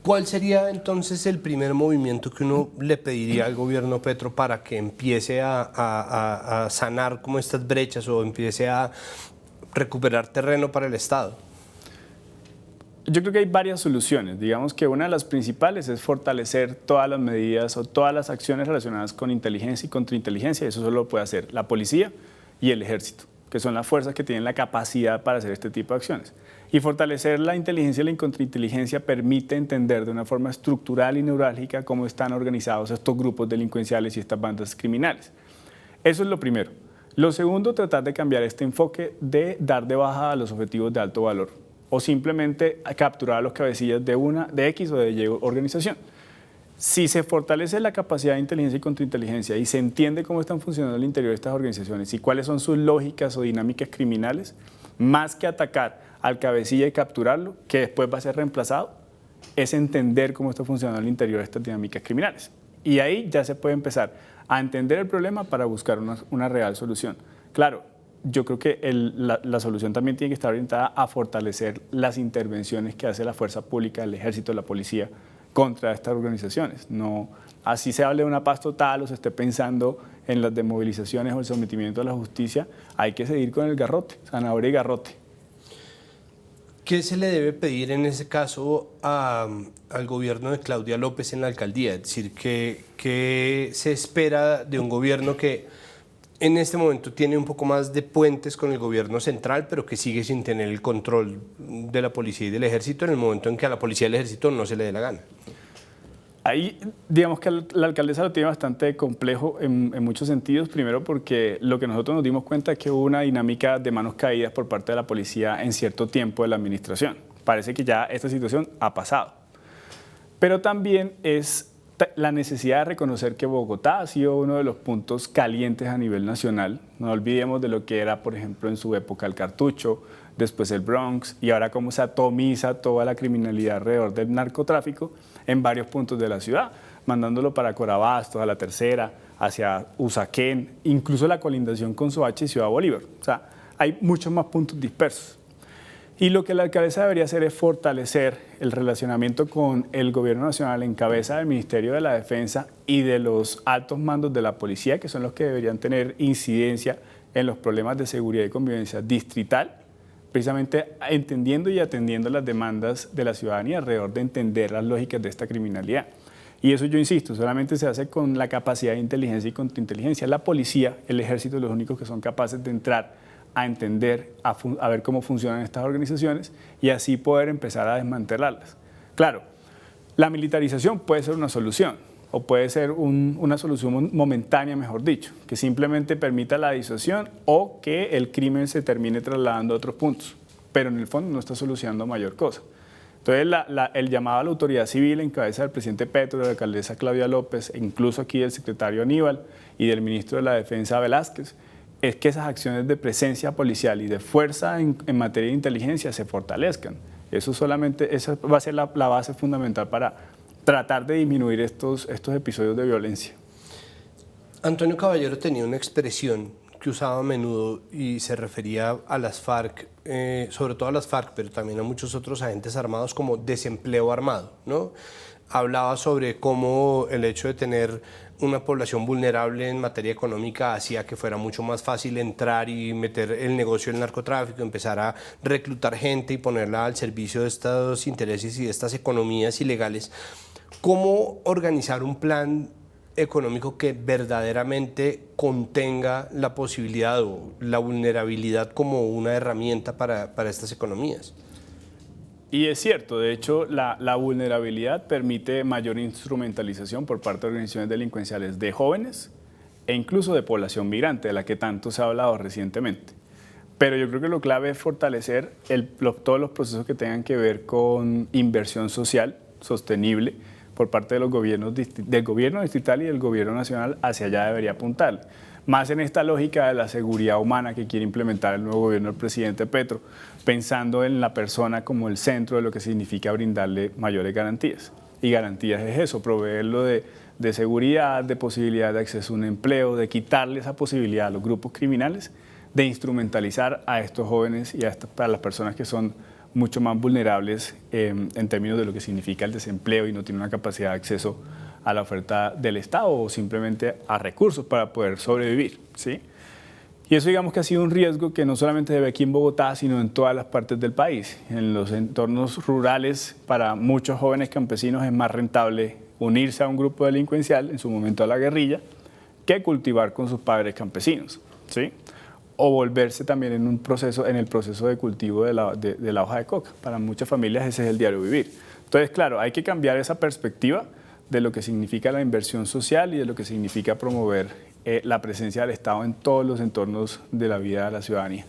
¿Cuál sería entonces el primer movimiento que uno le pediría al gobierno Petro para que empiece a sanar como estas brechas o empiece a recuperar terreno para el Estado? Yo creo que hay varias soluciones. Digamos que una de las principales es fortalecer todas las medidas o todas las acciones relacionadas con inteligencia y contrainteligencia. Eso solo lo puede hacer la policía y el ejército, que son las fuerzas que tienen la capacidad para hacer este tipo de acciones. Y fortalecer la inteligencia y la contrainteligencia permite entender de una forma estructural y neurálgica cómo están organizados estos grupos delincuenciales y estas bandas criminales. Eso es lo primero. Lo segundo, tratar de cambiar este enfoque de dar de baja a los objetivos de alto valor o simplemente capturar a los cabecillas de X o de Y organización. Si se fortalece la capacidad de inteligencia y contrainteligencia y se entiende cómo están funcionando al interior de estas organizaciones y cuáles son sus lógicas o dinámicas criminales, más que atacar al cabecilla y capturarlo, que después va a ser reemplazado, es entender cómo está funcionando al interior de estas dinámicas criminales. Y ahí ya se puede empezar a entender el problema para buscar una real solución. Claro, yo creo que la solución también tiene que estar orientada a fortalecer las intervenciones que hace la fuerza pública, el ejército, la policía, contra estas organizaciones. No, así se hable de una paz total o se esté pensando en las desmovilizaciones o el sometimiento a la justicia, hay que seguir con el garrote, zanahoria y garrote. ¿Qué se le debe pedir en ese caso al gobierno de Claudia López en la alcaldía? Es decir, ¿qué se espera de un gobierno que en este momento tiene un poco más de puentes con el gobierno central, pero que sigue sin tener el control de la policía y del ejército en el momento en que a la policía y al ejército no se le dé la gana? Ahí, digamos que la alcaldesa lo tiene bastante complejo en muchos sentidos. Primero porque lo que nosotros nos dimos cuenta es que hubo una dinámica de manos caídas por parte de la policía en cierto tiempo de la administración. Parece que ya esta situación ha pasado. Pero también es la necesidad de reconocer que Bogotá ha sido uno de los puntos calientes a nivel nacional. No olvidemos de lo que era, por ejemplo, en su época el Cartucho, después el Bronx, y ahora cómo se atomiza toda la criminalidad alrededor del narcotráfico en varios puntos de la ciudad, mandándolo para Corabastos, a La Tercera, hacia Usaquén, incluso la colindación con Soacha y Ciudad Bolívar. O sea, hay muchos más puntos dispersos. Y lo que la alcaldesa debería hacer es fortalecer el relacionamiento con el gobierno nacional en cabeza del Ministerio de la Defensa y de los altos mandos de la policía, que son los que deberían tener incidencia en los problemas de seguridad y convivencia distrital, precisamente entendiendo y atendiendo las demandas de la ciudadanía alrededor de entender las lógicas de esta criminalidad. Y eso, yo insisto, solamente se hace con la capacidad de inteligencia y contrainteligencia. La policía, el ejército, los únicos que son capaces de entrar a entender, a ver cómo funcionan estas organizaciones y así poder empezar a desmantelarlas. Claro, la militarización puede ser una solución o puede ser una solución momentánea, mejor dicho, que simplemente permita la disuasión o que el crimen se termine trasladando a otros puntos, pero en el fondo no está solucionando mayor cosa. Entonces, el llamado a la autoridad civil en cabeza del presidente Petro, de la alcaldesa Claudia López, e incluso aquí del secretario Aníbal y del ministro de la Defensa Velázquez, es que esas acciones de presencia policial y de fuerza en materia de inteligencia se fortalezcan. Esa va a ser la base fundamental para tratar de disminuir estos episodios de violencia. Antonio Caballero tenía una expresión que usaba a menudo y se refería a las FARC, sobre todo a las FARC, pero también a muchos otros agentes armados como desempleo armado, ¿no? Hablaba sobre cómo el hecho de tener una población vulnerable en materia económica hacía que fuera mucho más fácil entrar y meter el negocio del narcotráfico, empezar a reclutar gente y ponerla al servicio de estos intereses y de estas economías ilegales. ¿Cómo organizar un plan económico que verdaderamente contenga la posibilidad o la vulnerabilidad como una herramienta para estas economías? Y es cierto, de hecho, la vulnerabilidad permite mayor instrumentalización por parte de organizaciones delincuenciales de jóvenes e incluso de población migrante, de la que tanto se ha hablado recientemente. Pero yo creo que lo clave es fortalecer todos los procesos que tengan que ver con inversión social sostenible por parte de los gobiernos, del gobierno distrital y del gobierno nacional. Hacia allá debería apuntar. Más en esta lógica de la seguridad humana que quiere implementar el nuevo gobierno del presidente Petro, pensando en la persona como el centro de lo que significa brindarle mayores garantías. Y garantías es eso, proveerlo de seguridad, de posibilidad de acceso a un empleo, de quitarle esa posibilidad a los grupos criminales de instrumentalizar a estos jóvenes y a las personas que son mucho más vulnerables en términos de lo que significa el desempleo y no tienen una capacidad de acceso a la oferta del Estado o simplemente a recursos para poder sobrevivir, ¿sí? Y eso digamos que ha sido un riesgo que no solamente se ve aquí en Bogotá, sino en todas las partes del país. En los entornos rurales, para muchos jóvenes campesinos es más rentable unirse a un grupo delincuencial, en su momento a la guerrilla, que cultivar con sus padres campesinos, ¿sí? O volverse también en el proceso de cultivo de la hoja de coca. Para muchas familias ese es el diario vivir. Entonces, claro, hay que cambiar esa perspectiva de lo que significa la inversión social y de lo que significa promover la presencia del Estado en todos los entornos de la vida de la ciudadanía.